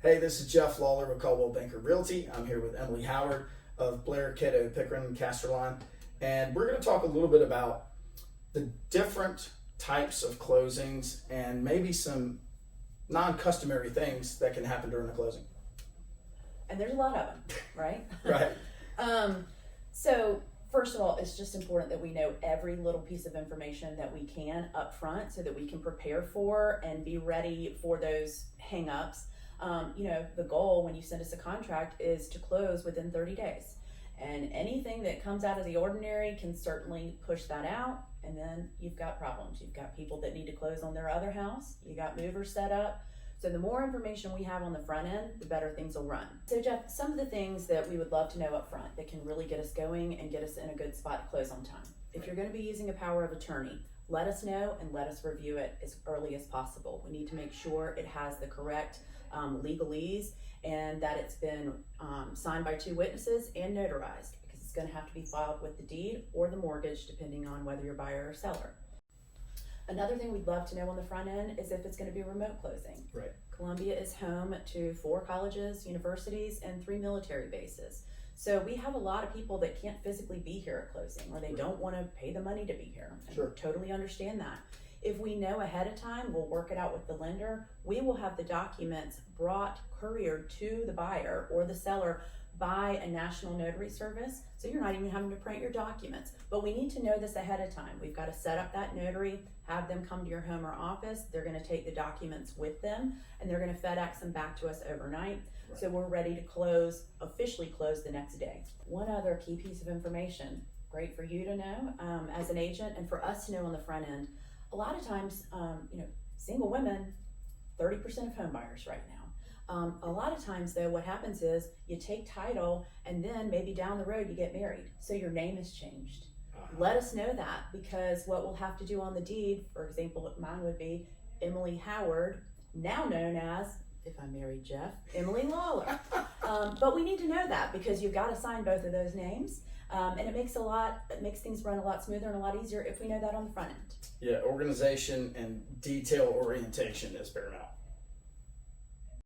Hey, this is Jeff Lawler with Caldwell Banker Realty. I'm here with Emily Howard of Blair, Caddo, Pickering, and Casterline. And we're going to talk a little bit about the different types of closings and maybe some non-customary things that can happen during the closing. And there's a lot of them, right? Right. So first of all, it's just important that we know every little piece of information that we can up front so that we can prepare for and be ready for those hang-ups. The goal when you send us a contract is to close within 30 days. And anything that comes out of the ordinary can certainly push that out. And then you've got problems. You've got people that need to close on their other house. You got movers set up. So the more information we have on the front end, the better things will run. So Jeff, some of the things that we would love to know up front that can really get us going and get us in a good spot to close on time. If you're going to be using a power of attorney, let us know and let us review it as early as possible. We need to make sure it has the correct legalese and that it's been signed by 2 witnesses and notarized, because it's going to have to be filed with the deed or the mortgage depending on whether you're buyer or seller. Another thing we'd love to know on the front end is if it's going to be a remote closing. Right. Columbia is home to 4 colleges, universities, and 3 military bases. So we have a lot of people that can't physically be here at closing, or they don't want to pay the money to be here. And Sure. Totally understand that. If we know ahead of time, we'll work it out with the lender. We will have the documents brought, couriered to the buyer or the seller by a national notary service. So you're not even having to print your documents. But we need to know this ahead of time. We've got to set up that notary, have them come to your home or office. They're going to take the documents with them, and they're going to FedEx them back to us overnight. Right. So we're ready to officially close the next day. One other key piece of information, great for you to know as an agent, and for us to know on the front end. A lot of times, single women, 30% of home buyers right now. A lot of times though, what happens is you take title and then maybe down the road you get married. So your name is changed. Let us know that, because what we'll have to do on the deed, for example, mine would be Emily Howard, now known as, if I'm married Jeff, Emily Lawler. But we need to know that because you've got to sign both of those names. And it makes things run a lot smoother and a lot easier if we know that on the front end. Yeah, organization and detail orientation is paramount.